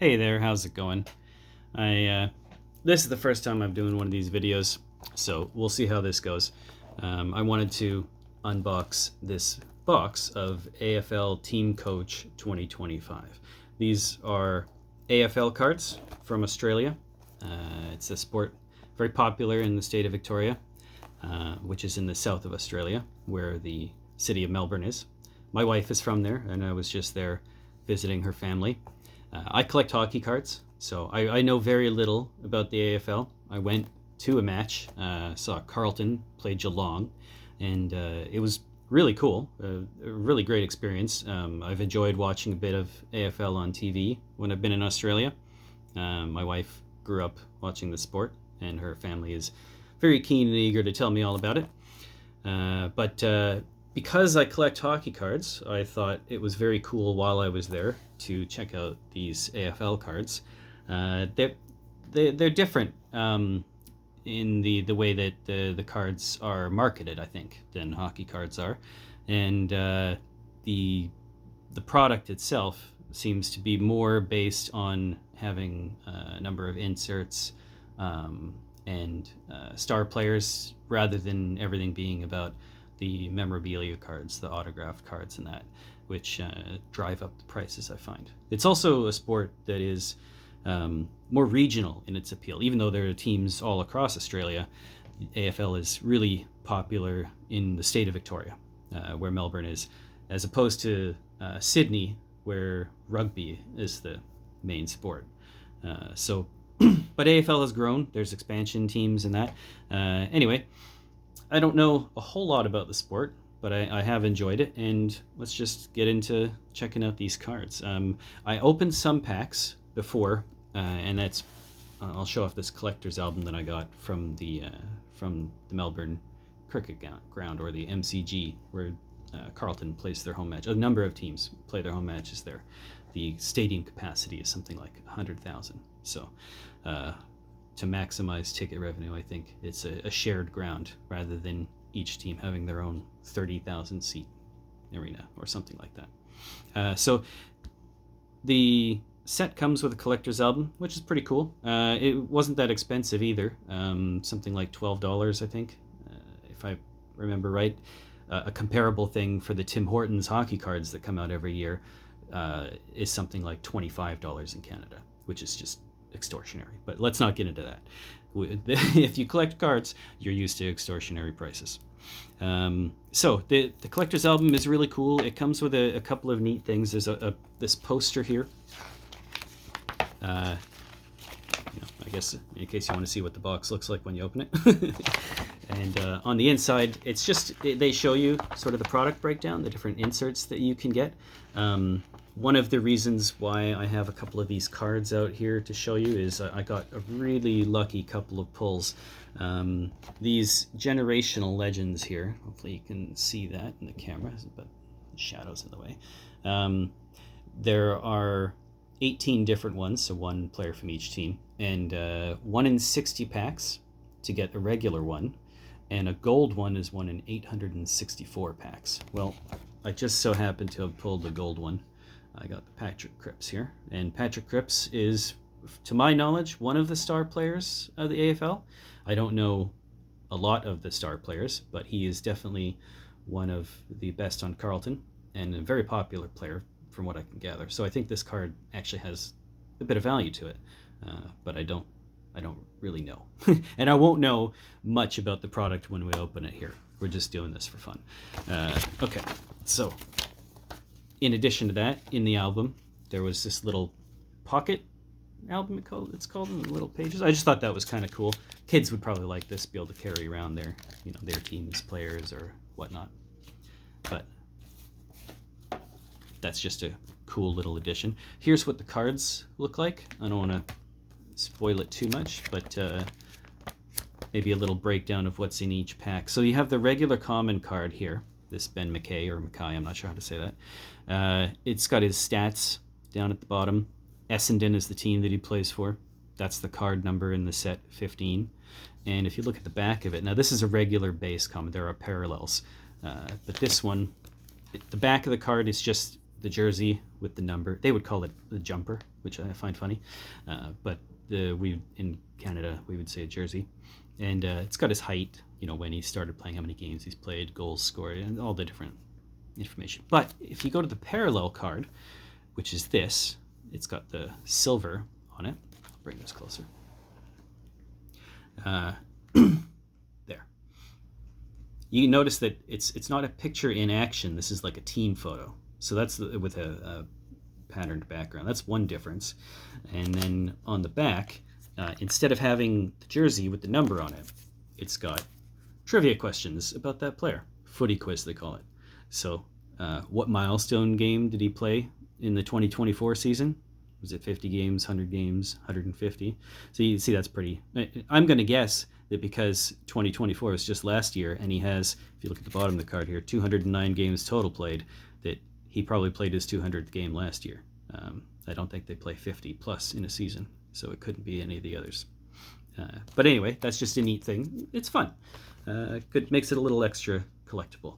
Hey there, how's it going? This is the first time I'm doing one of these videos, so we'll see how this goes. I wanted to unbox this box of AFL Team Coach 2025. These are AFL cards from Australia. It's a sport very popular in the state of Victoria, which is in the south of Australia, where the city of Melbourne is. My wife is from there, and I was just there visiting her family. I collect hockey cards, so I know very little about the AFL. I went to a match, saw Carlton play Geelong, and it was really cool, a really great experience. I've enjoyed watching a bit of AFL on TV when I've been in Australia. My wife grew up watching the sport, and her family is very keen and eager to tell me all about it. But because I collect hockey cards, I thought it was very cool while I was there to check out these AFL cards. They're different in the way that the cards are marketed, I think, than hockey cards are, and the product itself seems to be more based on having a number of inserts and star players rather than everything being about the memorabilia cards, the autographed cards, and that, which drive up the prices, I find. It's also a sport that is more regional in its appeal. Even though there are teams all across Australia, AFL is really popular in the state of Victoria, where Melbourne is, as opposed to Sydney, where rugby is the main sport. But AFL has grown. There's expansion teams and that. Anyway, I don't know a whole lot about the sport, but I have enjoyed it, and let's just get into checking out these cards. I opened some packs before, and that's I'll show off this collector's album that I got from the Melbourne Cricket Ground, or the MCG, where Carlton plays their home match. A number of teams play their home matches there. The stadium capacity is something like 100,000. So to maximize ticket revenue, I think it's a shared ground rather than each team having their own 30,000 seat arena or something like that. So the set comes with a collector's album, which is pretty cool. It wasn't that expensive either, something like $12, I think, if I remember right. A comparable thing for the Tim Hortons hockey cards that come out every year is something like $25 in Canada, which is just extortionary. But let's not get into that. If you collect cards, you're used to extortionary prices. So the collector's album is really cool. It comes with a couple of neat things. There's this poster here. I guess in case you want to see what the box looks like when you open it. And on the inside, it's just they show you sort of the product breakdown, the different inserts that you can get. One of the reasons why I have a couple of these cards out here to show you is I got a really lucky couple of pulls. These generational legends here, hopefully you can see that in the camera, but the shadow's in the way. There are 18 different ones, so one player from each team, and 1 in 60 packs to get a regular one, and a gold one is 1 in 864 packs. Well, I just so happened to have pulled the gold one. I got the Patrick Cripps here, and Patrick Cripps is, to my knowledge, one of the star players of the AFL. I don't know a lot of the star players, but he is definitely one of the best on Carlton, and a very popular player from what I can gather. So I think this card actually has a bit of value to it, but I don't really know. And I won't know much about the product when we open it here. We're just doing this for fun. Okay, so in addition to that, in the album, there was this little pocket album, it's called, in little pages. I just thought that was kind of cool. Kids would probably like this, be able to carry around their team's players or whatnot. But that's just a cool little addition. Here's what the cards look like. I don't want to spoil it too much, but maybe a little breakdown of what's in each pack. So you have the regular common card here, this Ben McKay, or Mackay, I'm not sure how to say that. It's got his stats down at the bottom. Essendon is the team that he plays for. That's the card number in the set, 15. And if you look at the back of it, now this is a regular base common, there are parallels. But this one, the back of the card is just the jersey with the number. They would call it the jumper, which I find funny, but we in Canada we would say a jersey, and it's got his height, when he started playing, how many games he's played, goals scored, and all the different information. But if you go to the parallel card, which is this, it's got the silver on it. I'll bring this closer. There. You notice that it's not a picture in action. This is like a team photo. So that's with a patterned background. That's one difference. And then on the back, instead of having the jersey with the number on it, it's got trivia questions about that player. Footy quiz, they call it. So what milestone game did he play in the 2024 season? Was it 50 games, 100 games, 150? So you see that's pretty... I'm going to guess that because 2024 was just last year, and he has, if you look at the bottom of the card here, 209 games total played, that he probably played his 200th game last year. I don't think they play 50 plus in a season, so it couldn't be any of the others. But anyway, that's just a neat thing. It's fun. Makes it a little extra collectible.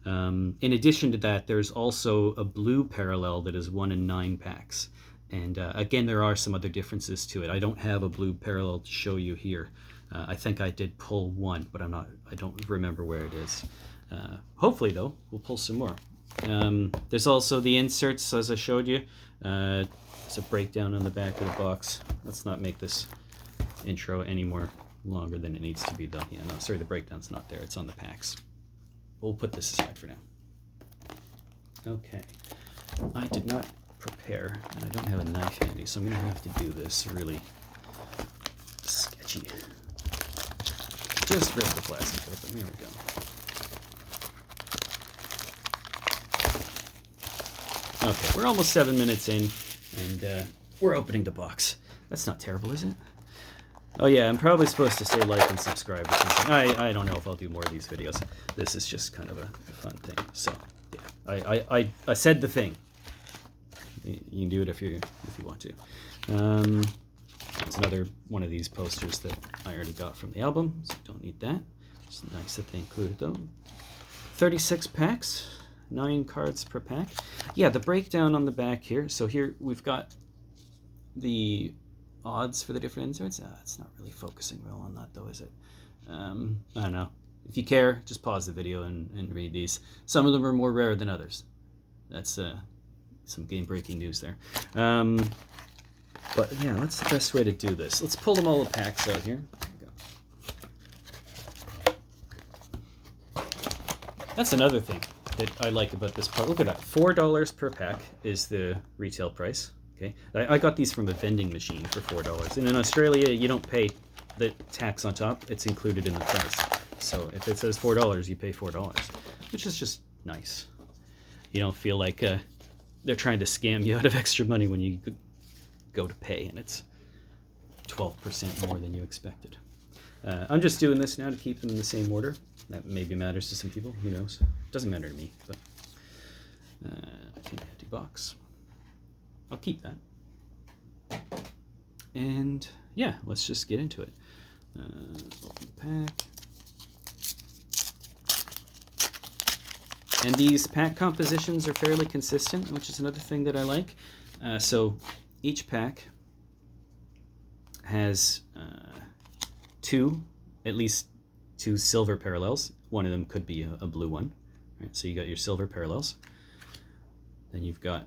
In addition to that, there's also a blue parallel that is 1 in 9 packs. And again, there are some other differences to it. I don't have a blue parallel to show you here. I think I did pull one, but I don't remember where it is. Hopefully, though, we'll pull some more. There's also the inserts, as I showed you. It's a breakdown on the back of the box. Let's not make this intro any more longer than it needs to be, though. Yeah, no, sorry, the breakdown's not there. It's on the packs. We'll put this aside for now. Okay. I did not prepare, and I don't have a knife handy, so I'm going to have to do this really sketchy. Just rip the plastic open. There we go. Okay, we're almost 7 minutes in, and we're opening the box. That's not terrible, is it? Oh yeah, I'm probably supposed to say like and subscribe or something. I don't know if I'll do more of these videos. This is just kind of a fun thing. So yeah, I said the thing. You can do it if you want to. It's another one of these posters that I already got from the album, so don't need that. It's nice that they included them. 36 packs, 9 cards per pack. Yeah, the breakdown on the back here. So here we've got the odds for the different inserts. It's not really focusing well on that though, is it? I don't know. If you care, just pause the video and read these. Some of them are more rare than others. That's some game-breaking news there. But yeah, that's the best way to do this. Let's pull them all the packs out here. There we go. That's another thing that I like about this part. Look at that. $4 per pack is the retail price. Okay, I got these from a vending machine for $4. And in Australia, you don't pay the tax on top. It's included in the price. So if it says $4, you pay $4, which is just nice. You don't feel like they're trying to scam you out of extra money when you go to pay, and it's 12% more than you expected. I'm just doing this now to keep them in the same order. That maybe matters to some people. Who knows? Doesn't matter to me. But empty box. I'll keep that. And yeah, let's just get into it. Open pack. And these pack compositions are fairly consistent, which is another thing that I like. So each pack has at least two silver parallels. One of them could be a blue one. Right, so you got your silver parallels. Then you've got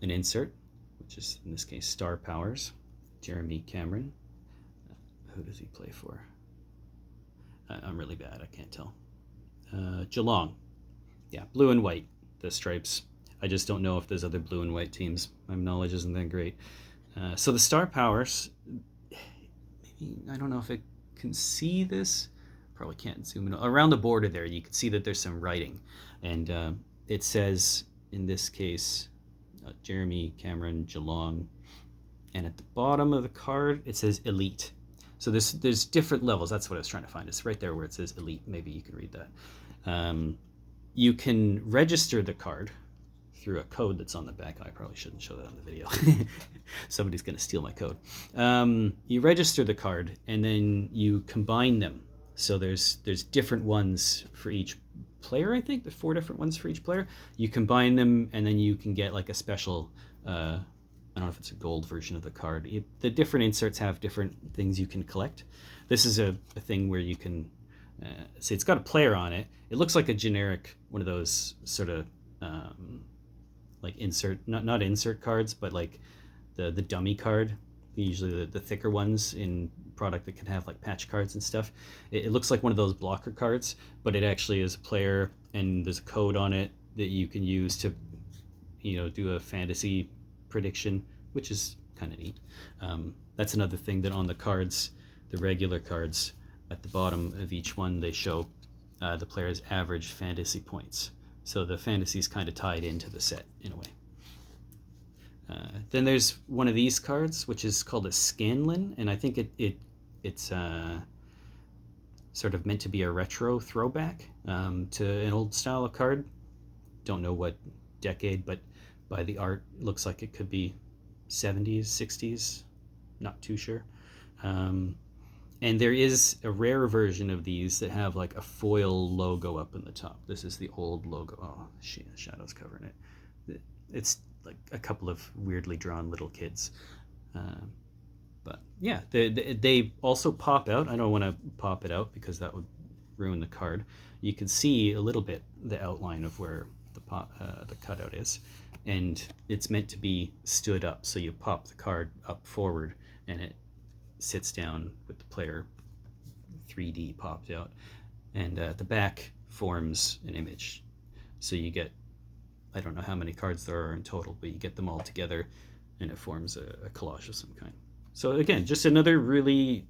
an insert, which is in this case Star Powers, Jeremy Cameron. Who does he play for? I'm really bad, I can't tell. Geelong. Yeah, blue and white, the stripes. I just don't know if there's other blue and white teams. My knowledge isn't that great. So the Star Powers, maybe, I don't know if it can see this. Probably can't zoom in. Around the border there, you can see that there's some writing. And it says, in this case, Jeremy Cameron, Geelong. And at the bottom of the card, it says Elite. So there's different levels. That's what I was trying to find. It's right there where it says Elite. Maybe you can read that. You can register the card through a code that's on the back. I probably shouldn't show that on the video. Somebody's going to steal my code. You register the card, and then you combine them So there's different ones for each player. I think there's 4 different ones for each player. You combine them, and then you can get like a special. I don't know if it's a gold version of the card. The different inserts have different things you can collect. This is a thing where you can say it's got a player on it. It looks like a generic one of those sort of like insert, not insert cards, but like the dummy card. Usually the thicker ones in product that can have like patch cards and stuff. It looks like one of those blocker cards, but it actually is a player, and there's a code on it that you can use to, do a fantasy prediction, which is kind of neat. That's another thing that on the cards, the regular cards, at the bottom of each one, they show the player's average fantasy points. So the fantasy is kind of tied into the set in a way. Then there's one of these cards, which is called a Scanlan, and I think it's sort of meant to be a retro throwback to an old style of card. Don't know what decade, but by the art, looks like it could be 70s, 60s, not too sure. And there is a rare version of these that have like a foil logo up in the top. This is the old logo. Oh, shadow's covering it. It's like a couple of weirdly drawn little kids. But yeah, they also pop out. I don't want to pop it out because that would ruin the card. You can see a little bit the outline of where the cutout is, and it's meant to be stood up. So you pop the card up forward, and it sits down with the player 3D popped out, and the back forms an image. So you get, I don't know how many cards there are in total, but you get them all together and it forms a collage of some kind. So again, just another really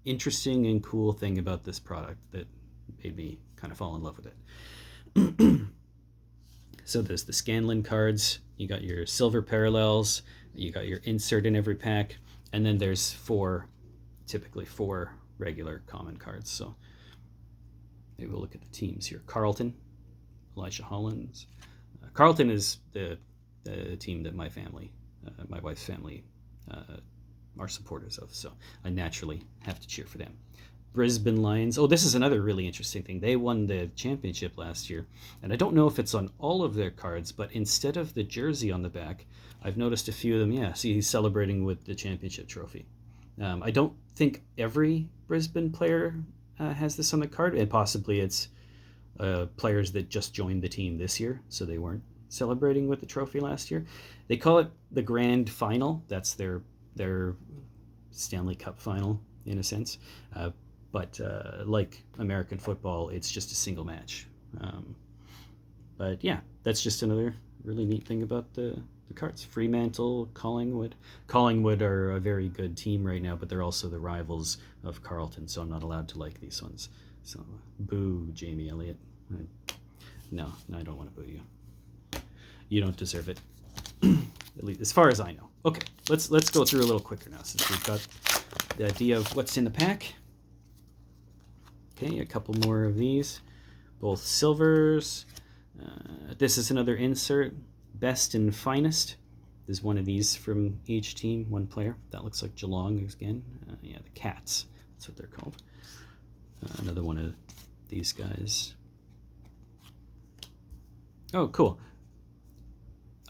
interesting and cool thing about this product that made me kind of fall in love with it. So there's the Scanlan cards, you got your silver parallels, you got your insert in every pack, and then there's typically four regular common cards. So maybe we'll look at the teams here. Carlton, Elijah Hollins. Carlton is the team that my wife's family are supporters of, so I naturally have to cheer for them. Brisbane Lions. Oh, this is another really interesting thing. They won the championship last year, and I don't know if it's on all of their cards, but instead of the jersey on the back, I've noticed a few of them. Yeah, see, he's celebrating with the championship trophy. I don't think every Brisbane player has this on the card, and possibly it's players that just joined the team this year, so they weren't celebrating with the trophy last year. They call it the Grand Final. That's their Stanley Cup final, in a sense. But like American football, it's just a single match. But yeah, that's just another really neat thing about the cards. Fremantle, Collingwood. Collingwood are a very good team right now, but they're also the rivals of Carlton, so I'm not allowed to like these ones. So boo, Jamie Elliott. No, I don't want to boo you. You don't deserve it. At least as far as I know. Okay, let's go through a little quicker now, since we've got the idea of what's in the pack. Okay, a couple more of these, both silvers. This is another insert, best and finest. There's one of these from each team, one player. That looks like Geelong again. Yeah, the Cats, that's what they're called. Another one of these guys. Oh, cool.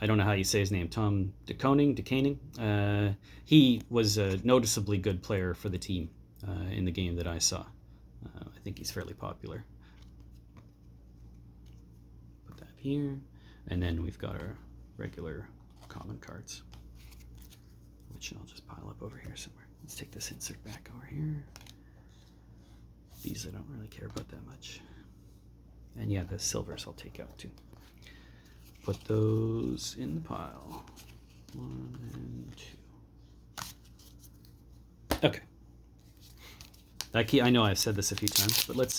I don't know how you say his name. Tom DeConing. He was a noticeably good player for the team in the game that I saw. I think he's fairly popular. Put that here. And then we've got our regular common cards, which I'll just pile up over here somewhere. Let's take this insert back over here. These I don't really care about that much. And yeah, the silvers I'll take out too. Put those in the pile. 1 and 2. Okay. That key, I know I've said this a few times, but let's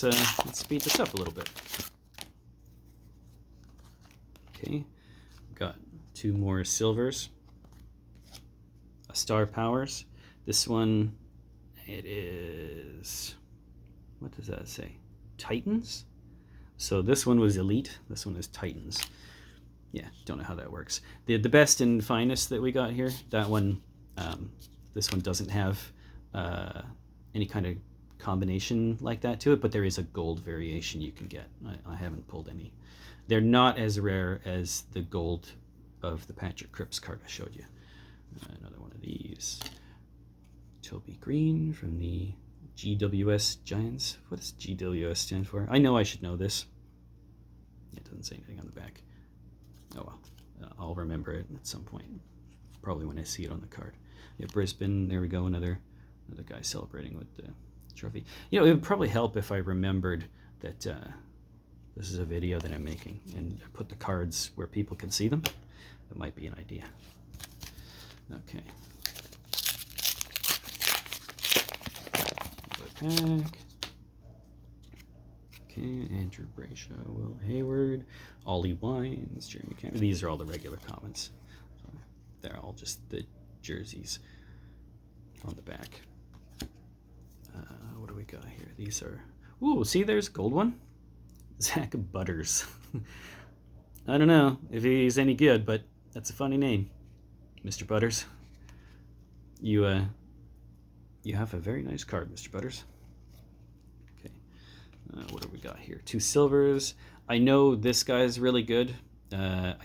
speed this up a little bit. Okay, got 2 more silvers. A Star Powers. This one, it is, what does that say? Titans? So this one was Elite, this one is Titans. Yeah, don't know how that works. The best and finest that we got here, that one, this one doesn't have any kind of combination like that to it, but there is a gold variation you can get. I haven't pulled any. They're not as rare as the gold of the Patrick Cripps card I showed you. Another one of these. Toby Green from the GWS Giants. What does GWS stand for? I know I should know this. It doesn't say anything on the back. Oh well, I'll remember it at some point. Probably when I see it on the card. Yeah, Brisbane, there we go, another guy celebrating with the trophy. You know, it would probably help if I remembered that this is a video that I'm making and put the cards where people can see them. That might be an idea. Okay. Another pack. Okay, Andrew Brayshaw, Will Hayward, Ollie Wines, Jeremy Cameron. These are all the regular comments. They're all just the jerseys on the back. What do we got here? These are... Ooh, see, there's a gold one. Zach Butters. I don't know if he's any good, but that's a funny name. Mr. Butters. You have a very nice card, Mr. Butters. Okay. What do we got here? 2 silvers. I know this guy's really good. I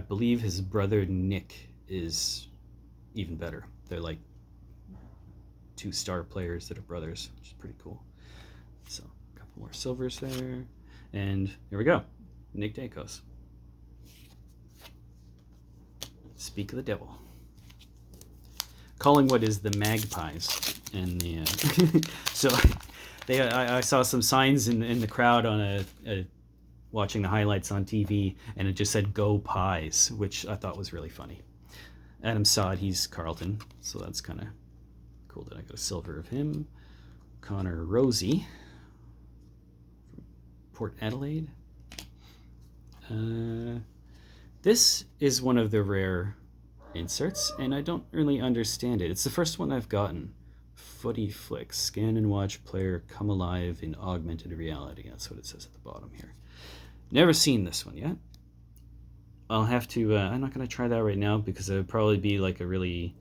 believe his brother Nick is even better. They're like 2 star players that are brothers, which is pretty cool. So a couple more silvers there. And here we go. Nick Dacos. Speak of the devil. Collingwood is the Magpies. And the so I saw some signs in the crowd on watching the highlights on TV, and it just said "Go Pies," which I thought was really funny. Adam Sod, he's Carlton, so that's kind of cool that I got a silver of him. Connor Rosie from Port Adelaide. This is one of the rare inserts, and I don't really understand it. It's the first one I've gotten. Footy Flicks, scan and watch player come alive in augmented reality. That's what it says at the bottom here. Never seen this one yet. I'll have to, I'm not going to try that right now because it would probably be like a really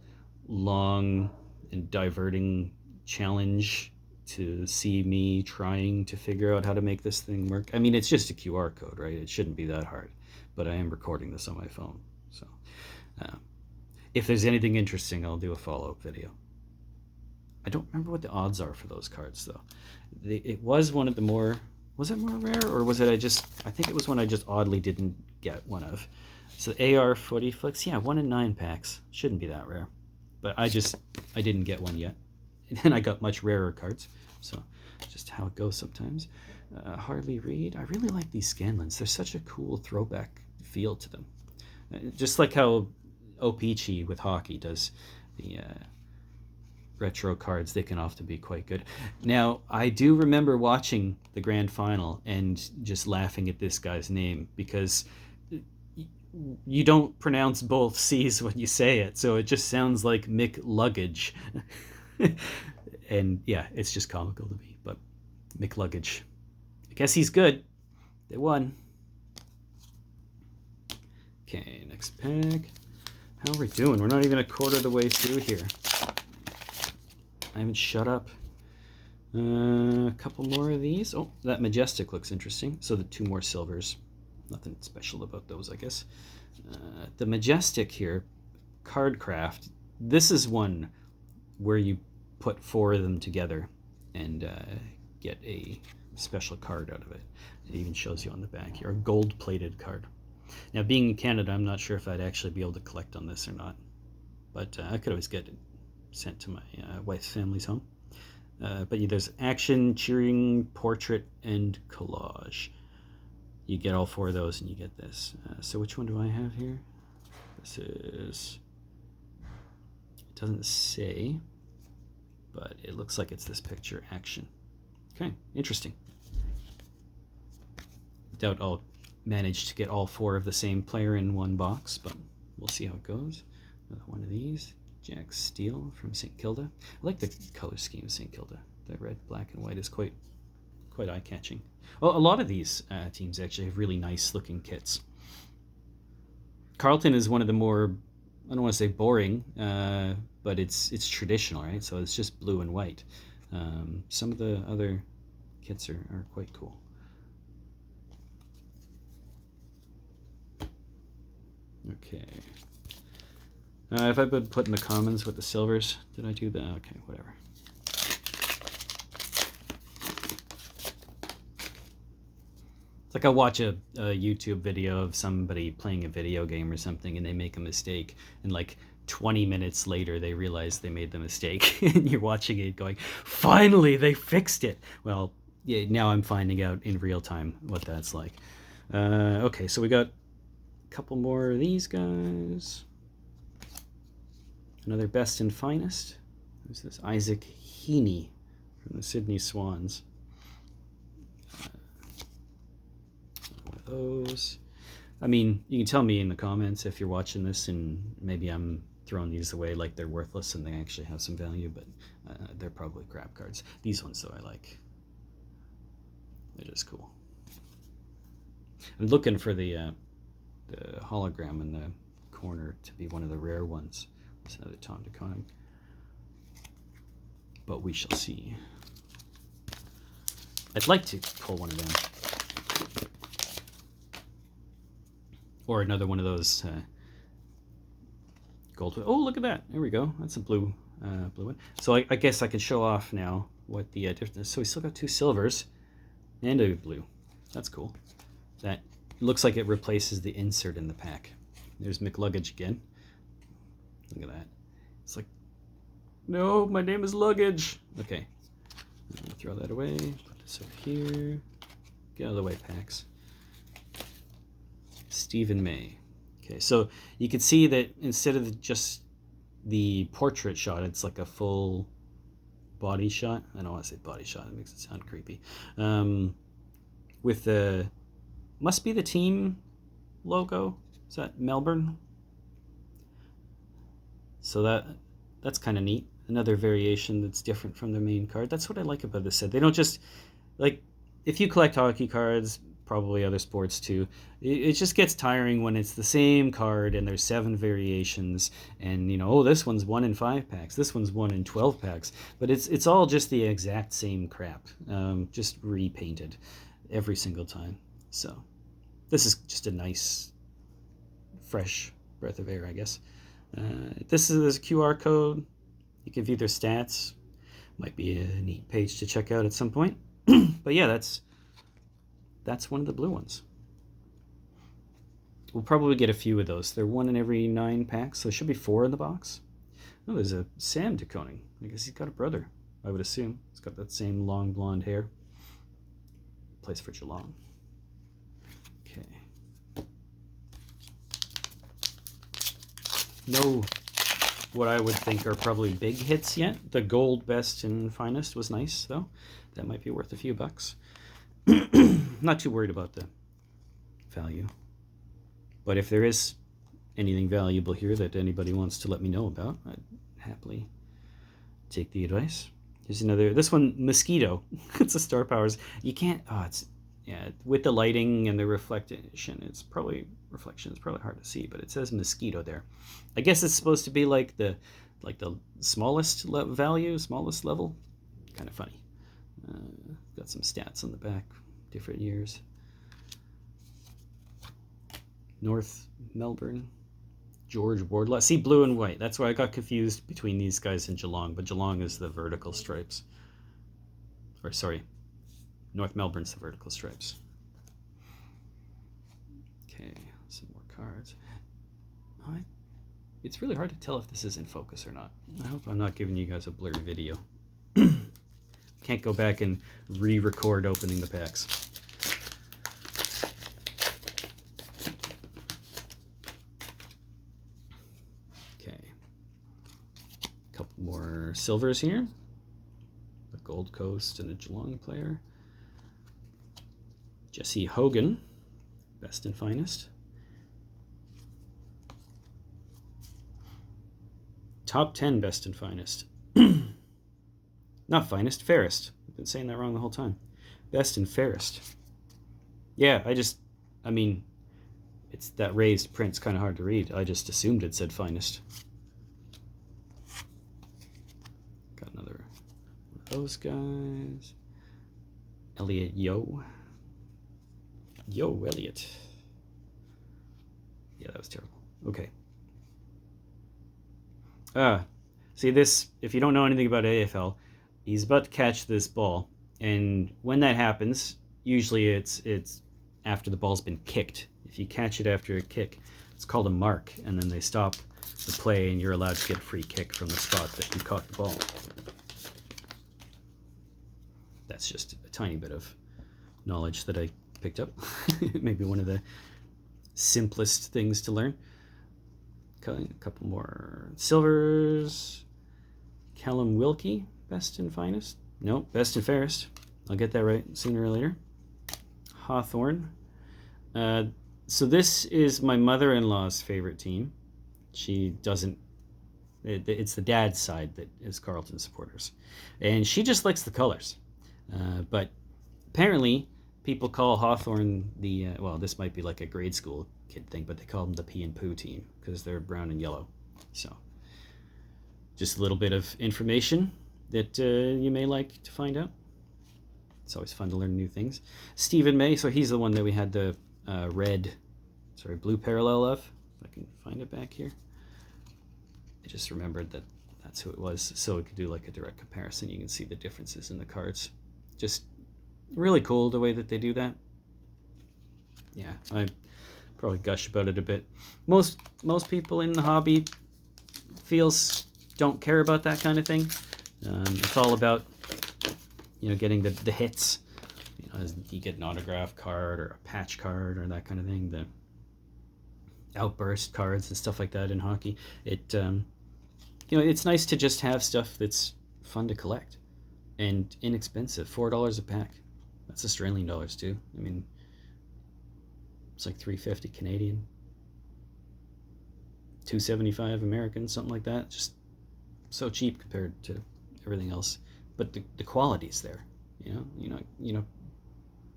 long and diverting challenge to see me trying to figure out how to make this thing work. I mean, it's just a QR code, right? It shouldn't be that hard, but I am recording this on my phone. So if there's anything interesting, I'll do a follow-up video. I don't remember what the odds are for those cards though. It was one of the more... Was it more rare, or was it I think it was one I just oddly didn't get one of. So AR Footy Flicks, yeah, 1 in 9 packs. Shouldn't be that rare. But I didn't get one yet. And I got much rarer cards. So just how it goes sometimes. Harley Reid, I really like these Scanlins. They're such a cool throwback feel to them. Just like how O-Pee-Chee with hockey does the... retro cards, they can often be quite good. Now, I do remember watching the grand final and just laughing at this guy's name because you don't pronounce both C's when you say it, so it just sounds like Mick Luggage. And yeah, it's just comical to me, but Mick Luggage. I guess he's good. They won. Okay, next pack. How are we doing? We're not even a quarter of the way through here. I haven't shut up. A couple more of these. Oh, that Majestic looks interesting. So the 2 more silvers. Nothing special about those, I guess. The Majestic here, Cardcraft. This is one where you put 4 of them together and get a special card out of it. It even shows you on the back here, a gold-plated card. Now, being in Canada, I'm not sure if I'd actually be able to collect on this or not. But I could always get it sent to my wife's family's home. But there's action, cheering, portrait, and collage. You get all 4 of those and you get this. So which one do I have here? This is... It doesn't say, but it looks like it's this picture, action. Okay, interesting. Doubt I'll manage to get all 4 of the same player in one box, but we'll see how it goes. Another one of these. Jack Steele from St. Kilda. I like the color scheme of St. Kilda. The red, black, and white is quite eye-catching. Well, a lot of these teams actually have really nice-looking kits. Carlton is one of the more, I don't want to say boring, but it's traditional, right? So it's just blue and white. Some of the other kits are quite cool. Okay. If I would put in the comments with the silvers, did I do that? Okay, whatever. It's like I watch a YouTube video of somebody playing a video game or something, and they make a mistake, and like 20 minutes later they realize they made the mistake, and you're watching it going, finally they fixed it. Well, yeah, now I'm finding out in real time what that's like. Okay, so we got a couple more of these guys. Another best and finest. Who's this? Isaac Heaney from the Sydney Swans. One of those. I mean, you can tell me in the comments if you're watching this and maybe I'm throwing these away like they're worthless and they actually have some value, but they're probably crap cards. These ones, though, I like. They're just cool. I'm looking for the hologram in the corner to be one of the rare ones. It's another Tom DeConning. But we shall see. I'd like to pull one of them. Or another one of those gold. Oh, look at that. There we go. That's a blue one. So I guess I can show off now what the difference is. So we still got 2 silvers and a blue. That's cool. That looks like it replaces the insert in the pack. There's McLuggage again. Look at that. It's like, no, my name is Luggage. Okay. I'm gonna throw that away. Put this over here. Get out of the way, packs. Stephen May. Okay, so you can see that instead of just the portrait shot, it's like a full body shot. I don't want to say body shot. It makes it sound creepy. With the, must be the team logo. Is that Melbourne? So that's kind of neat. Another variation that's different from the main card. That's what I like about this set. They don't just, like, if you collect hockey cards, probably other sports too, it just gets tiring when it's the same card and there's 7 variations and, you know, oh, this one's 1 in 5 packs, this one's 1 in 12 packs, but it's all just the exact same crap, just repainted every single time. So this is just a nice, fresh breath of air, I guess. This is a QR code. You can view their stats. Might be a neat page to check out at some point. But yeah, that's one of the blue ones. We'll probably get a few of those. They're 1 in every 9 packs, so there should be 4 in the box. Oh, there's a Sam DeConing. I guess he's got a brother, I would assume. He's got that same long blonde hair. Plays for Geelong. Okay. No, what I would think are probably big hits yet. The gold best and finest was nice, though. That might be worth a few bucks. Not too worried about the value. But if there is anything valuable here that anybody wants to let me know about, I'd happily take the advice. Here's another, this one, Mosquito. It's a Star Powers. You can't, oh, it's, yeah, with the lighting and the reflection, it's probably hard to see, but it says Mosquito there. I guess it's supposed to be like the smallest smallest level. Kind of funny. Got some stats on the back, different years. North Melbourne, George Wardlaw. See, blue and white. That's why I got confused between these guys and Geelong, but Geelong is the vertical stripes. Or sorry, North Melbourne's the vertical stripes. Okay, some more cards. It's really hard to tell if this is in focus or not. I hope I'm not giving you guys a blurry video. Can't go back and re-record opening the packs. Okay. A couple more silvers here. The Gold Coast and a Geelong player. Jesse Hogan, best and finest. Top 10 best and finest. Not finest, fairest. I've been saying that wrong the whole time. Best and fairest. Yeah, I mean, it's that raised print's kind of hard to read. I just assumed it said finest. Got another one of those guys. Elliot Yo, Elliot. Yeah, that was terrible. Okay. See this, if you don't know anything about AFL, he's about to catch this ball, and when that happens, usually it's after the ball's been kicked. If you catch it after a kick, it's called a mark, and then they stop the play and you're allowed to get a free kick from the spot that you caught the ball. That's just a tiny bit of knowledge that I picked up. Maybe one of the simplest things to learn. A couple more silvers. Callum Wilkie, best and finest. Nope, best and fairest. I'll get that right sooner or later. Hawthorn. So this is my mother-in-law's favorite team. She doesn't... It's the dad's side that is Carlton supporters. And she just likes the colors. But apparently people call Hawthorn the... well, this might be like a grade school kid thing, but they call them the Pee and Poo team because they're brown and yellow. So just a little bit of information that you may like to find out. It's always fun to learn new things. Stephen May, so he's the one that we had the blue parallel of. If I can find it back here. I just remembered that that's who it was, so we could do like a direct comparison. You can see the differences in the cards. Just really cool the way that they do that. Yeah, I probably gush about it a bit. Most people in the hobby don't care about that kind of thing. It's all about, getting the hits. As you get an autograph card or a patch card or that kind of thing. The outburst cards and stuff like that in hockey. It's nice to just have stuff that's fun to collect and inexpensive. $4 a pack. That's Australian dollars too. I mean, it's like $3.50 Canadian, $2.75 American, something like that. Just so cheap compared to everything else. But the quality's there.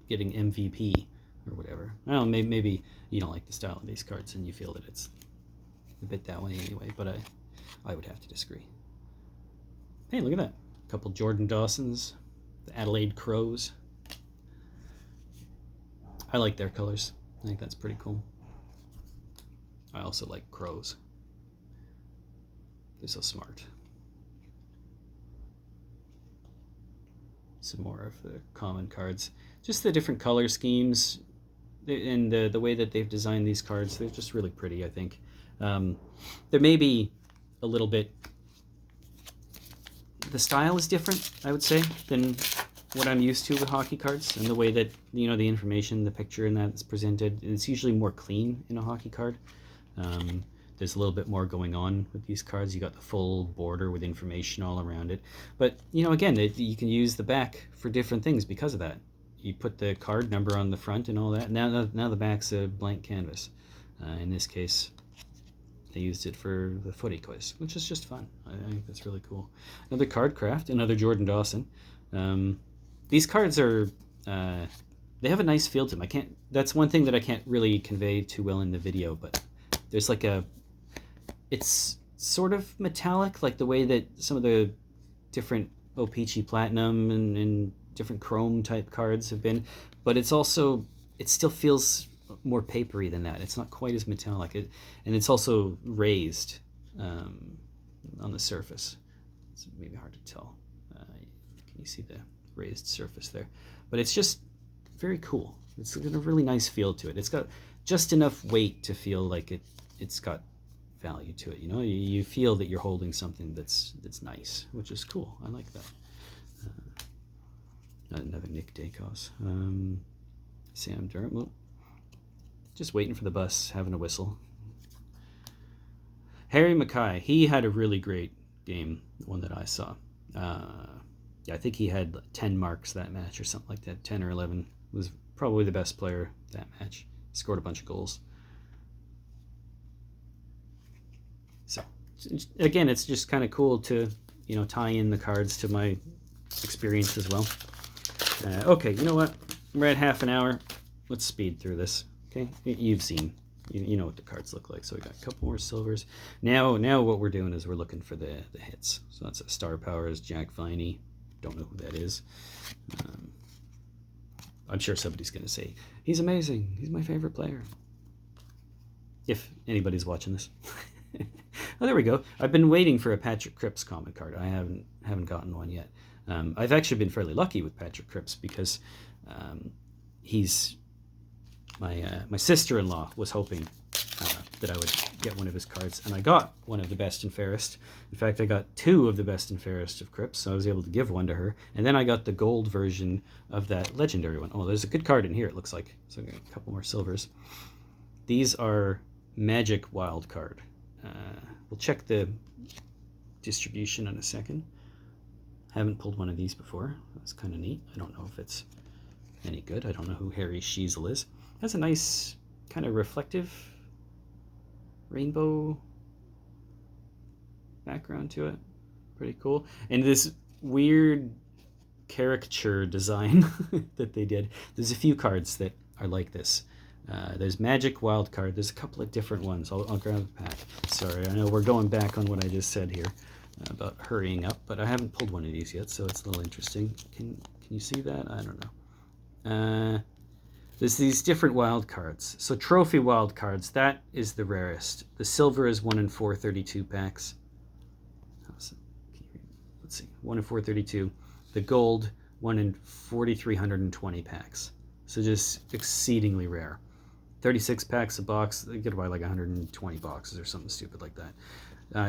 Getting MVP or whatever. I don't know, maybe you don't like the style of these cards and you feel that it's a bit that way anyway, but I would have to disagree. Hey, look at that. A couple Jordan Dawsons, the Adelaide Crows. I like their colors. I think that's pretty cool. I also like crows. They're so smart. Some more of the common cards. Just the different color schemes and the way that they've designed these cards, they're just really pretty, I think. There may be a little bit... The style is different, I would say, than what I'm used to with hockey cards, and the way that, the information, the picture and that is presented. It's usually more clean in a hockey card. There's a little bit more going on with these cards. You got the full border with information all around it. But, again, you can use the back for different things because of that. You put the card number on the front and all that. Now the back's a blank canvas. In this case, they used it for the footy quiz, which is just fun. I think that's really cool. Another card craft, another Jordan Dawson. These cards are... they have a nice feel to them. That's one thing that I can't really convey too well in the video, but there's like it's sort of metallic, like the way that some of the different O-Pee-Chee Platinum and different chrome type cards have been, but it still feels more papery than that. It's not quite as metallic, and it's also raised on the surface. It's maybe hard to tell. Can you see the raised surface there? But it's just very cool. It's got a really nice feel to it. It's got just enough weight to feel like it's got value to it. You feel that you're holding something that's nice, which is cool. I like that. Another Nick Dacos. Sam Durham. Well, just waiting for the bus, having a whistle. Harry Mackay. He had a really great game, the one that I saw. I think he had 10 marks that match or something like that. 10 or 11. Was probably the best player that match. Scored a bunch of goals. So, again, it's just kind of cool to, tie in the cards to my experience as well. Okay, you know what? We're at half an hour. Let's speed through this. Okay, you've seen, you know what the cards look like. So we got a couple more silvers. Now what we're doing is we're looking for the hits. So that's a Star Powers, Jack Viney, don't know who that is. I'm sure somebody's going to say, he's amazing, he's my favorite player. If anybody's watching this. Oh, there we go. I've been waiting for a Patrick Cripps common card. I haven't gotten one yet. I've actually been fairly lucky with Patrick Cripps because he's my sister-in-law was hoping that I would get one of his cards, and I got one of the best and fairest. In fact, I got 2 of the best and fairest of Cripps, so I was able to give one to her. And then I got the gold version of that legendary one. Oh, there's a good card in here, it looks like. So I got a couple more silvers. These are Magic Wild Card. We'll check the distribution in a second. I haven't pulled one of these before. That's kind of neat. I don't know if it's any good. I don't know who Harry Sheezel is. It has a nice kind of reflective rainbow background to it. Pretty cool. And this weird caricature design that they did. There's a few cards that are like this. There's Magic Wild Card. There's a couple of different ones. I'll grab the pack. Sorry, I know we're going back on what I just said here about hurrying up, but I haven't pulled one of these yet, so it's a little interesting. Can you see that? I don't know. There's these different wild cards. So trophy wild cards, that is the rarest. The silver is 1 in 432 packs. Let's see, 1 in 432. The gold, 1 in 4,320 packs. So just exceedingly rare. 36 packs a box. You get about like 120 boxes or something stupid like that.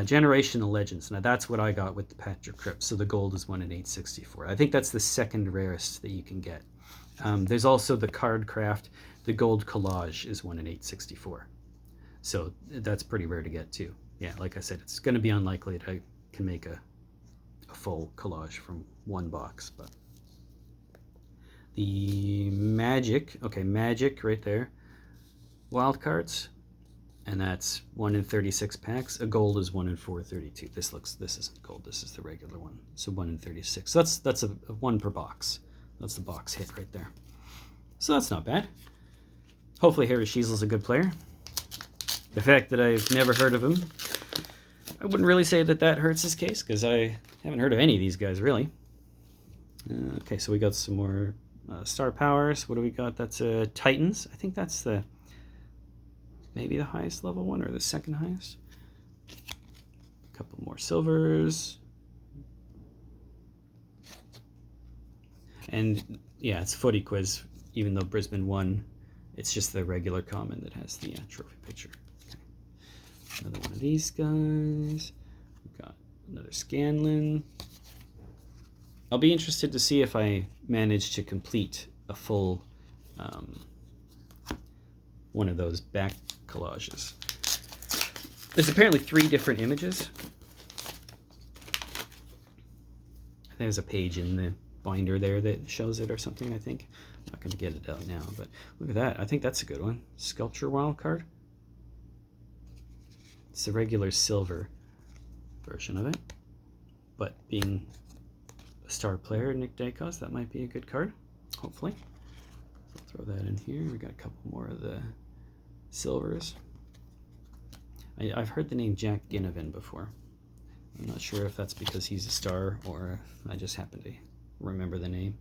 Generational Legends. Now that's what I got with the Patrick Cripps. So the gold is 1 in 864. I think that's the second rarest that you can get. There's also the Card Craft. The gold collage is 1 in 864. So that's pretty rare to get too. Yeah, like I said, it's going to be unlikely that I can make a full collage from one box. But the Magic, okay, Magic right there. Wild cards, and that's 1 in 36 packs. A gold is 1 in 432. This isn't gold. This is the regular one. So 1 in 36. So that's a 1 per box. That's the box hit right there. So that's not bad. Hopefully Harry Sheezel's a good player. The fact that I've never heard of him, I wouldn't really say that hurts his case, because I haven't heard of any of these guys, really. Okay, so we got some more Star Powers. What do we got? That's Titans. I think that's maybe the highest level one, or the second highest. A couple more silvers. And yeah, it's Footy Quiz. Even though Brisbane won, it's just the regular common that has the trophy picture. Okay. Another one of these guys. We've got another Scanlan. I'll be interested to see if I manage to complete a full one of those back collages. There's apparently 3 different images. There's a page in the binder there that shows it or something, I think. I'm not going to get it out now, but look at that. I think that's a good one. Sculpture Wildcard. It's the regular silver version of it. But being a star player, Nick Dacos, that might be a good card, hopefully. So I'll throw that in here. We got a couple more of the silvers. I've heard the name Jack Ginnivan before. I'm not sure if that's because he's a star or if I just happen to remember the name.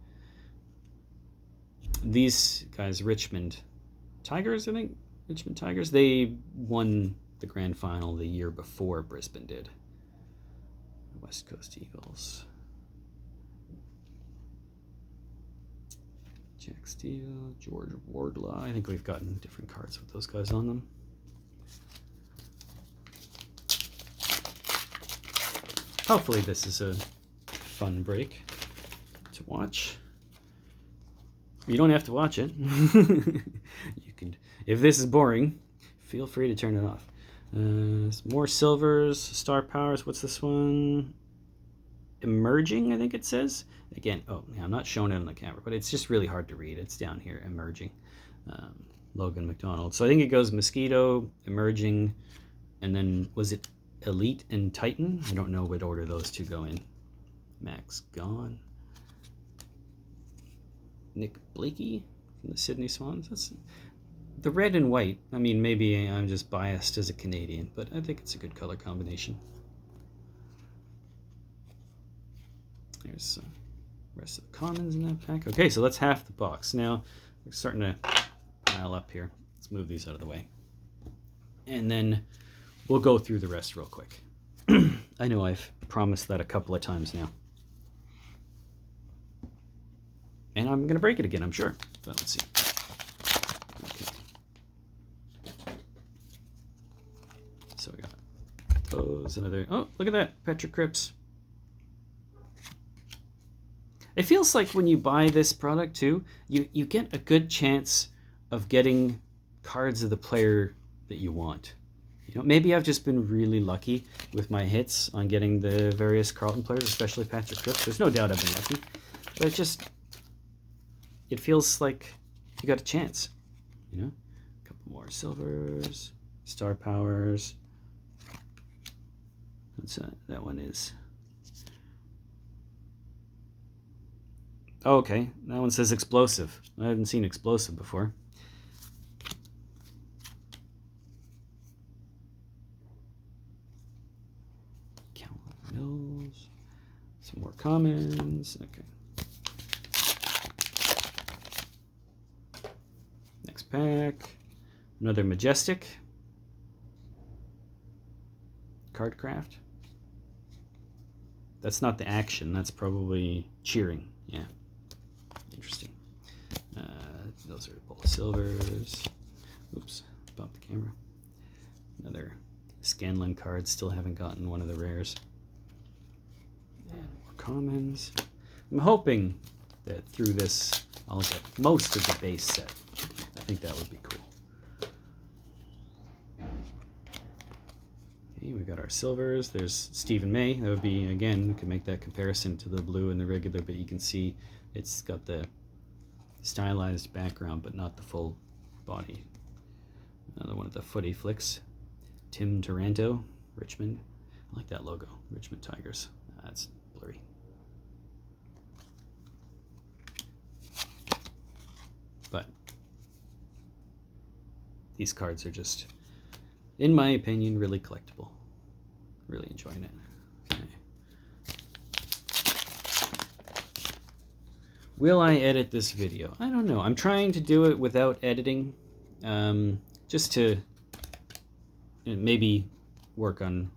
These guys, Richmond Tigers, I think. Richmond Tigers. They won the grand final the year before Brisbane did. West Coast Eagles. Jack Steele, George Wardlaw. I think we've gotten different cards with those guys on them. Hopefully this is a fun break to watch. You don't have to watch it. You can, if this is boring, feel free to turn it off. More silvers, Star Powers. What's this one? Emerging, I think it says. Again, oh, yeah, I'm not showing it on the camera, but it's just really hard to read. It's down here, Emerging. Logan McDonald. So I think it goes Mosquito, Emerging, and then was it Elite and Titan? I don't know what order those two go in. Max gone. Nick Blakey from the Sydney Swans. That's the red and white. I mean, maybe I'm just biased as a Canadian, but I think it's a good color combination. There's Rest of the commons in that pack. Okay, so that's half the box. Now, we're starting to pile up here. Let's move these out of the way. And then we'll go through the rest real quick. I know I've promised that a couple of times now. And I'm going to break it again, I'm sure. But let's see. Okay. So we got those, another... Oh, look at that. Petra Crips. It feels like when you buy this product, too, you get a good chance of getting cards of the player that you want. You know, maybe I've just been really lucky with my hits on getting the various Carlton players, especially Patrick Cripps. There's no doubt I've been lucky. But it feels like you got a chance. You know? A couple more silvers, star powers. What's that? That one is... Oh, okay, that one says explosive. I haven't seen explosive before. Mills. Some more commons. Okay. Next pack. Another Majestic. Cardcraft. That's not the action. That's probably cheering. Yeah. Interesting. Those are both silvers. Oops. Bumped the camera. Another Scanlan card. Still haven't gotten one of the rares. And more commons. I'm hoping that through this I'll get most of the base set. I think that would be cool. Okay, we got our silvers. There's Stephen May. That would be, again, we can make that comparison to the blue and the regular, but you can see it's got the stylized background, but not the full body. Another one of the footy flicks. Tim Taranto, Richmond. I like that logo, Richmond Tigers. That's blurry. But these cards are just, in my opinion, really collectible. Really enjoying it. Okay. Will I edit this video? I don't know. I'm trying to do it without editing, just to maybe work on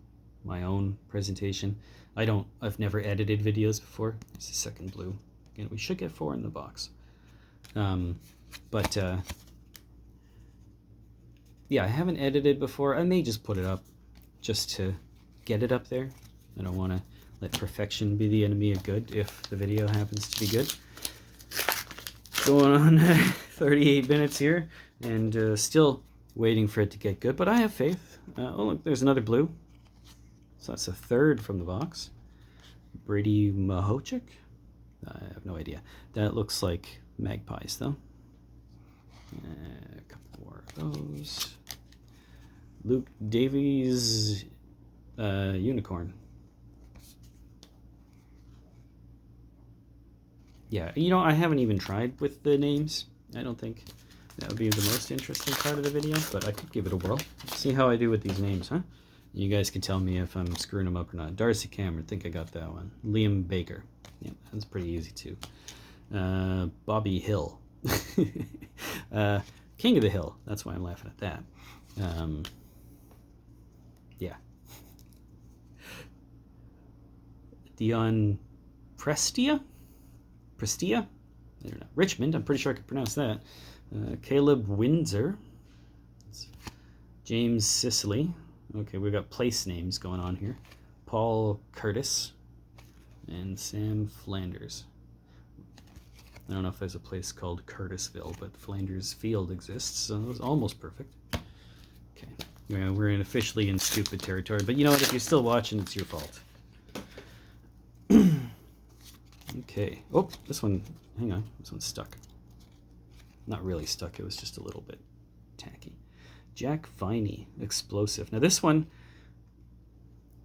my own presentation. I've never edited videos before. It's the second blue. Again, we should get 4 in the box. Yeah, I haven't edited before. I may just put it up just to get it up there. I don't want to let perfection be the enemy of good if the video happens to be good. Going on 38 minutes here and still waiting for it to get good, but I have faith. Oh, look, there's another blue. So that's a 3rd from the box. Brady Mahochik? I have no idea. That looks like magpies, though. A couple more of those. Luke Davies, unicorn. Yeah, you know, I haven't even tried with the names. I don't think that would be the most interesting part of the video, but I could give it a whirl. See how I do with these names, huh? You guys can tell me if I'm screwing them up or not. Darcy Cameron, think I got that one. Liam Baker. Yeah, that's pretty easy too. Bobby Hill. King of the Hill. That's why I'm laughing at that. Yeah. Dion Prestia? I don't know. Richmond, I'm pretty sure I could pronounce that. Caleb Windsor. James Sicily. Okay, we've got place names going on here. Paul Curtis and Sam Flanders. I don't know if there's a place called Curtisville, but Flanders Field exists, so it was almost perfect. Okay, yeah, we're officially in stupid territory, but you know what? If you're still watching, it's your fault. Okay. Oh, this one, hang on, this one's stuck. Not really stuck, it was just a little bit tacky. Jack Viney, explosive. Now this one,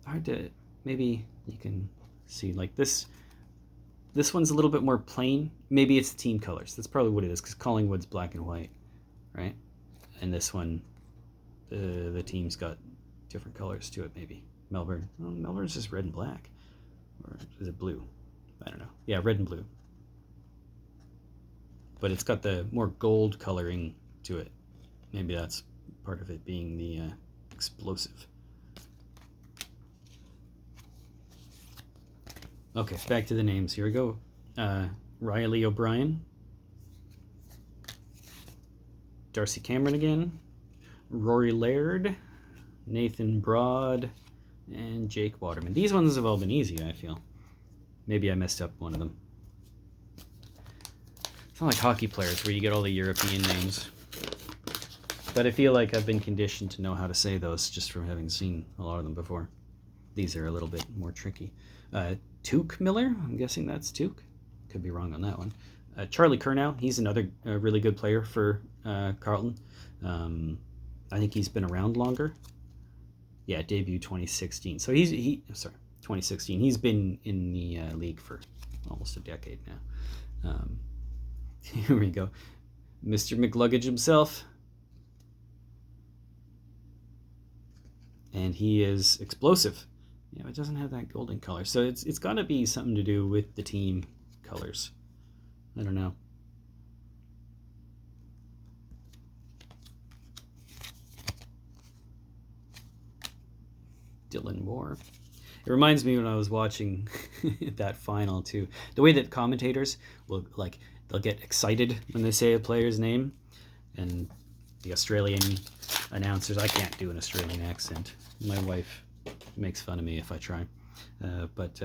hard to, maybe you can see, like this one's a little bit more plain. Maybe it's the team colors. That's probably what it is, because Collingwood's black and white, right? And this one, the team's got different colors to it, maybe. Melbourne. Well, Melbourne's just red and black. Or is it blue? I don't know. Yeah, red and blue. but it's got the more gold coloring to it. Maybe that's part of it being the explosive. Okay, back to the names. Here we go. Riley O'Brien, Darcy Cameron again, Rory Laird, Nathan Broad, and Jake Waterman. These ones have all been easy, I feel. Maybe I messed up one of them. It's not like hockey players where you get all the European names. But I feel like I've been conditioned to know how to say those just from having seen a lot of them before. These are a little bit more tricky. Tuke Miller, I'm guessing that's Tuke. Could be wrong on that one. Charlie Curnow, he's another really good player for Carlton. I think he's been around longer. Yeah, debut 2016. So sorry, 2016. He's been in the league for almost a decade now. Here we go. Mr. McLuggage himself. And he is explosive. Yeah, it doesn't have that golden color. So it's got to be something to do with the team colors. I don't know. Dylan Moore. It reminds me when I was watching that final too. The way that commentators will they'll get excited when they say a player's name, and the Australian announcers, I can't do an Australian accent. My wife makes fun of me if I try. But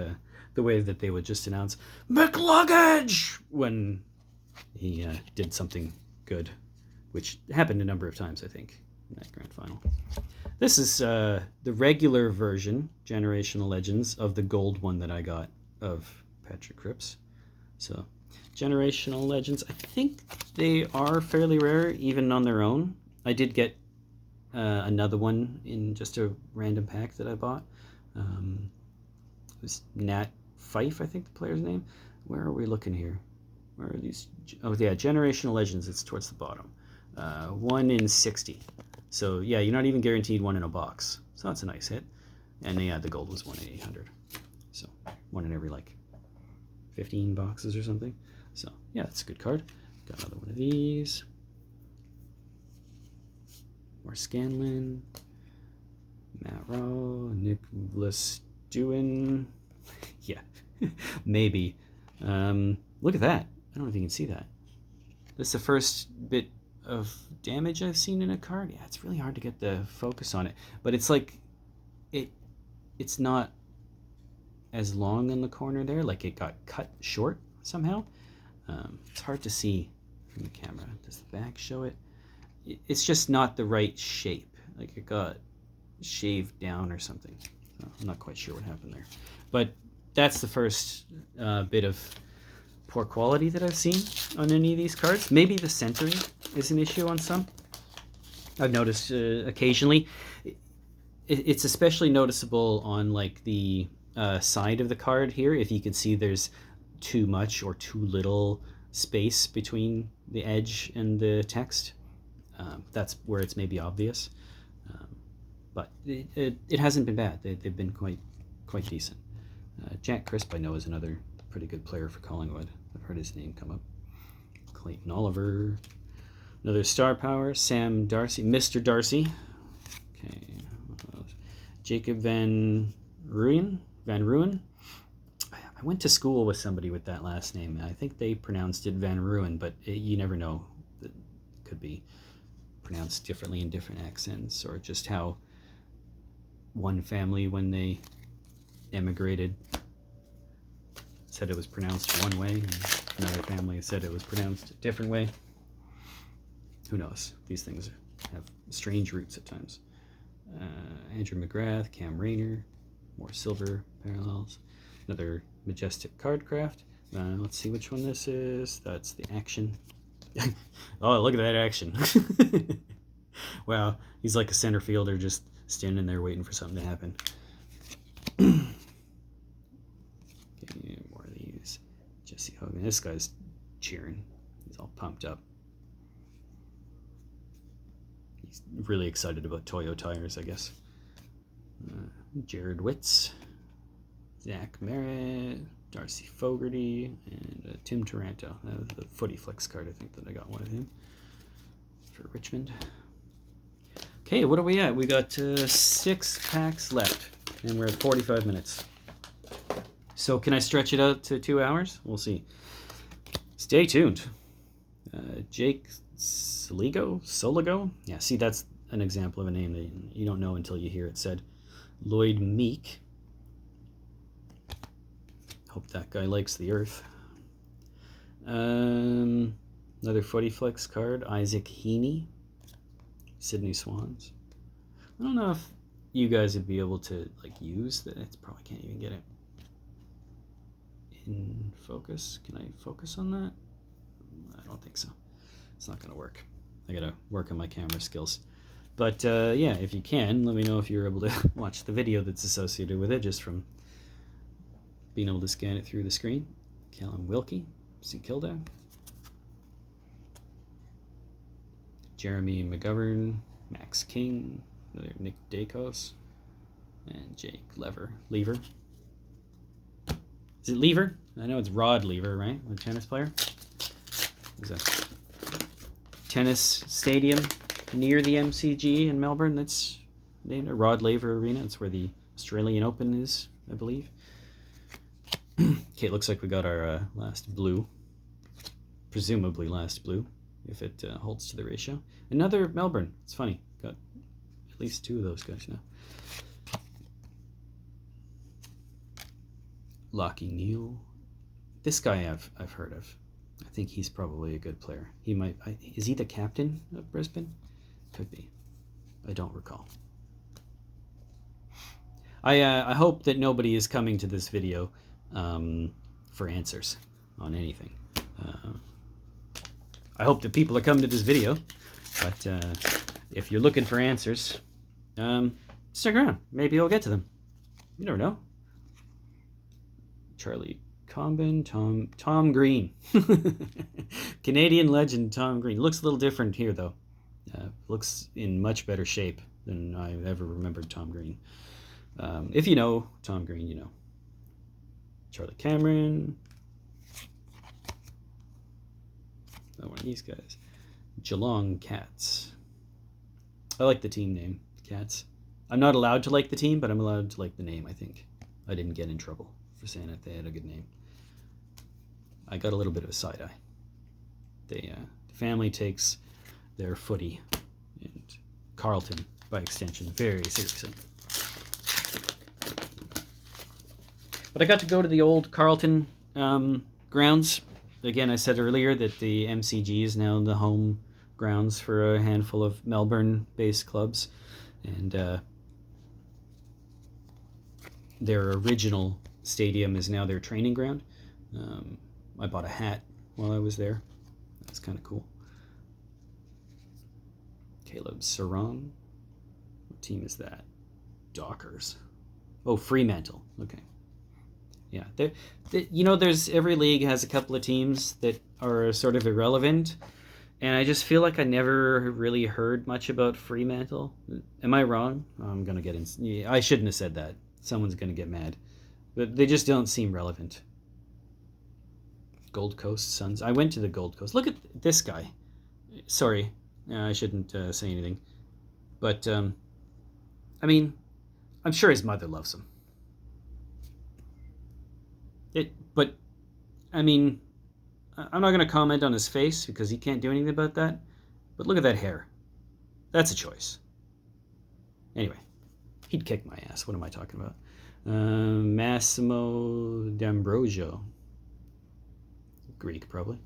the way that they would just announce McLuggage when he did something good, which happened a number of times, I think, in that grand final. This is the regular version, Generational Legends, of the gold one that I got of Patrick Cripps. So, Generational Legends, I think they are fairly rare, even on their own. I did get another one in just a random pack that I bought. It was Nat Fife, I think the player's name. Where are we looking here? Where are these? Oh, yeah, Generational Legends. It's towards the bottom. 1 in 60. So, yeah, you're not even guaranteed one in a box. So that's a nice hit. And, yeah, the gold was 1 in 800. So, one in every, 15 boxes or something. So, yeah, that's a good card. Got another one of these. More Scanlon. Matt Rowe. Nicholas Dewin. Yeah, maybe. Look at that. I don't know if you can see that. That's the first bit of damage I've seen in a card. Yeah, it's really hard to get the focus on it. But it's it's not as long in the corner there. Like it got cut short somehow. It's hard to see from the camera. Does the back show it? It's just not the right shape. Like it got shaved down or something. So I'm not quite sure what happened there. But that's the first bit of poor quality that I've seen on any of these cards. Maybe the centering is an issue on some. I've noticed occasionally. It's especially noticeable on the side of the card here. If you can see there's too much or too little space between the edge and the text. That's where it's maybe obvious. But it hasn't been bad. They've been quite decent. Jack Crisp, I know, is another pretty good player for Collingwood. I've heard his name come up. Clayton Oliver. Another star power. Sam Darcy. Mr. Darcy. Okay. Jacob Van Ruin. I went to school with somebody with that last name. I think they pronounced it Van Ruin, but you never know. It could be pronounced differently in different accents, or just how one family, when they emigrated, said it was pronounced one way, and another family said it was pronounced a different way. Who knows? These things have strange roots at times. Andrew McGrath, Cam Rayner, more silver parallels. Another majestic card craft. Let's see which one this is. That's the action. Oh, look at that action. Wow, he's like a center fielder just standing there waiting for something to happen. Okay, more of these. Jesse Hogan. This guy's cheering. He's all pumped up. He's really excited about Toyo tires, I guess. Jared Witz. Zach Merritt. Darcy Fogarty, and Tim Taranto. That was the Footy Flex card, I think, that I got one of him for Richmond. Okay, what are we at? We got 6 packs left, and we're at 45 minutes. So can I stretch it out to 2 hours? We'll see. Stay tuned. Jake Soligo? Yeah, see, that's an example of a name that you don't know until you hear it said. Lloyd Meek. Hope that guy likes the earth. Another Footy Flex card. Isaac Heaney. Sydney Swans. I don't know if you guys would be able to use that. It probably can't even get it in focus. Can I focus on that? I don't think so. It's not going to work. I got to work on my camera skills. But yeah, if you can, let me know if you're able to watch the video that's associated with it just from being able to scan it through the screen. Callum Wilkie, St Kilda. Jeremy McGovern, Max King, another Nick Dacos, and Jake Lever. Is it Lever? I know it's Rod Lever, right? The tennis player. There's a tennis stadium near the MCG in Melbourne that's named Rod Laver Arena. It's where the Australian Open is, I believe. Okay, it looks like we got our last blue. Presumably last blue, if it holds to the ratio. Another Melbourne. It's funny. Got at least 2 of those guys now. Lockie Neal. This guy I've heard of. I think he's probably a good player. He might. Is he the captain of Brisbane? Could be. I don't recall. I hope that nobody is coming to this video for answers on anything. I hope that people are coming to this video, but if you're looking for answers, stick around. Maybe you'll get to them. You never know. Charlie Combin, Tom Green. Canadian legend Tom Green. Looks a little different here, though. Looks in much better shape than I've ever remembered Tom Green. If you know Tom Green, you know. Charlie Cameron. Not one of these guys. Geelong Cats. I like the team name, Cats. I'm not allowed to like the team, but I'm allowed to like the name, I think. I didn't get in trouble for saying it. They had a good name. I got a little bit of a side eye. The family takes their footy and Carlton, by extension, very seriously. But I got to go to the old Carlton grounds. Again, I said earlier that the MCG is now the home grounds for a handful of Melbourne-based clubs. And their original stadium is now their training ground. I bought a hat while I was there. That's kind of cool. Caleb Sarong. What team is that? Dockers. Oh, Fremantle. Okay. Yeah. You know, there's every league has a couple of teams that are sort of irrelevant. And I just feel like I never really heard much about Fremantle. Am I wrong? I'm going to get in. Yeah, I shouldn't have said that. Someone's going to get mad. But they just don't seem relevant. Gold Coast Suns. I went to the Gold Coast. Look at this guy. Sorry, I shouldn't say anything. But, I mean, I'm sure his mother loves him. But, I mean, I'm not going to comment on his face because he can't do anything about that. But look at that hair. That's a choice. Anyway, he'd kick my ass. What am I talking about? Massimo D'Ambrosio. Greek, probably.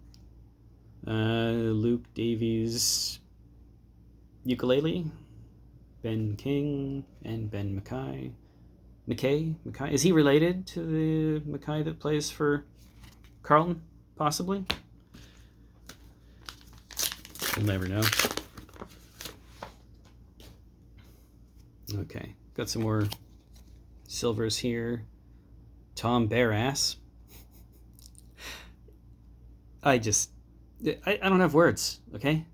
Luke Davies. Ukulele. Ben King and Ben Mackay. McKay? Is he related to the Mackay that plays for Carlton? Possibly. We'll never know. Okay, got some more silvers here. Tom Barrass. I don't have words, okay?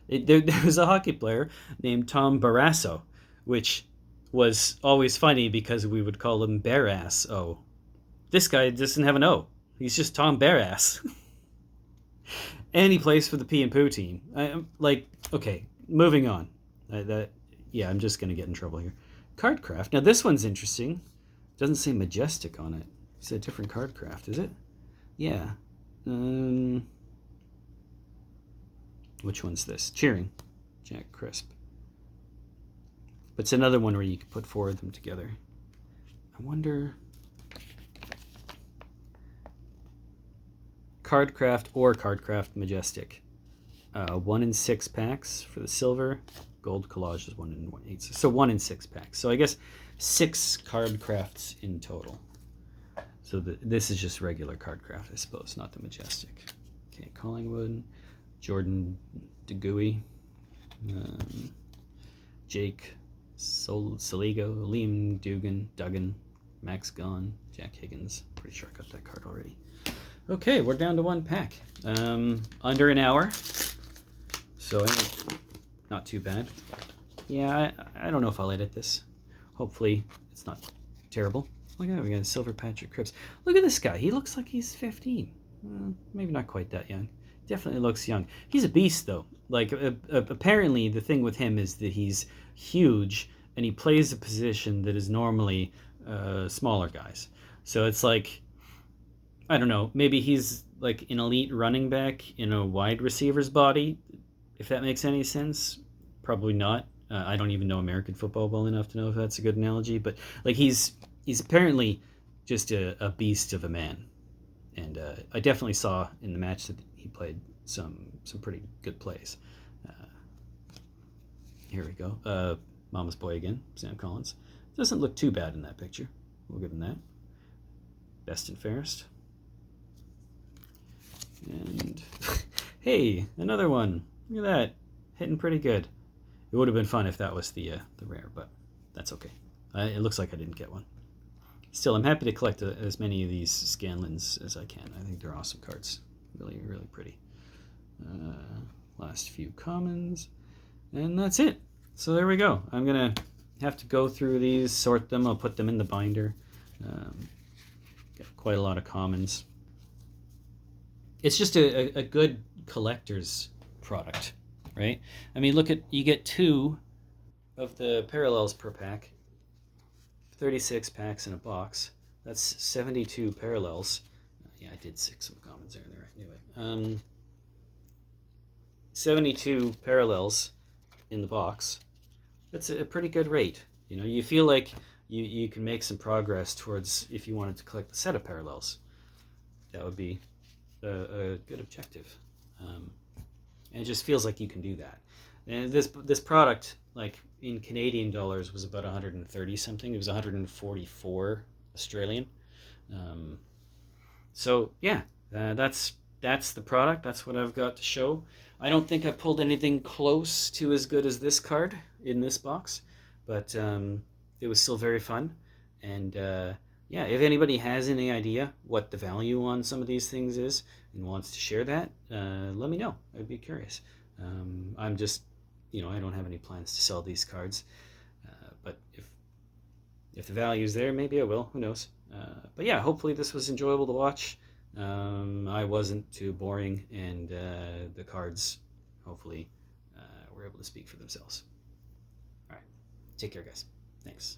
There was a hockey player named Tom Barrasso, which was always funny because we would call him Barrass. Oh, This guy doesn't have an O. He's just Tom Barass. And he plays for the Pee and Poo team. Okay, moving on. I'm just going to get in trouble here. Cardcraft. Now, this one's interesting. Doesn't say Majestic on it. It's a different Cardcraft, is it? Yeah. Which one's this? Cheering. Jack Crisp. But it's another one where you can put four of them together. I wonder... Cardcraft or Cardcraft Majestic. 1 in 6 packs for the silver. Gold collage is 1 in 1/8. So 1 in 6 packs. So I guess 6 Cardcrafts in total. So this is just regular Cardcraft, I suppose, not the Majestic. Okay, Collingwood, Jordan DeGuy, Jake Saligo, Liam Duggan, Max Gone, Jack Higgins. Pretty sure I got that card already. Okay, we're down to 1 pack. Under an hour. So not too bad. Yeah, I don't know if I'll edit this. Hopefully it's not terrible. Look at that, we got a Silver Patrick Cripps. Look at this guy. He looks like he's 15. Maybe not quite that young. Definitely looks young. He's a beast, though. Like, apparently the thing with him is that he's huge, and he plays a position that is normally smaller guys. So it's like, I don't know, maybe he's like an elite running back in a wide receiver's body, if that makes any sense. Probably not. I don't even know American football well enough to know if that's a good analogy, but like he's apparently just a beast of a man. And I definitely saw in the match that he played some pretty good plays. Here we go. Mama's boy again, Sam Collins. Doesn't look too bad in that picture. We'll give him that. Best and fairest. And hey, another one. Look at that. Hitting pretty good. It would have been fun if that was the rare, but that's okay. It looks like I didn't get one. Still, I'm happy to collect as many of these Scanlins as I can. I think they're awesome cards. Really, really pretty. Last few commons. And that's it. So there we go. I'm going to have to go through these, sort them. I'll put them in the binder. Got quite a lot of commons. It's just a good collector's product, right? I mean, look at, you get 2 of the parallels per pack. 36 packs in a box. That's 72 parallels. Yeah, I did 6 of commons there. Anyway, 72 parallels in the box. That's a pretty good rate. You know, you feel like you can make some progress towards, if you wanted to collect the set of parallels. That would be a good objective. And it just feels like you can do that. And this product, like in Canadian dollars, was about 130 something. It was 144 Australian. So yeah, that's the product. That's what I've got to show. I don't think I pulled anything close to as good as this card in this box, but it was still very fun. And yeah, if anybody has any idea what the value on some of these things is and wants to share that, let me know. I'd be curious. I'm just, I don't have any plans to sell these cards, but if the value is there, maybe I will. Who knows? But yeah, hopefully this was enjoyable to watch. I wasn't too boring, and the cards, hopefully, were able to speak for themselves. All right. Take care, guys. Thanks.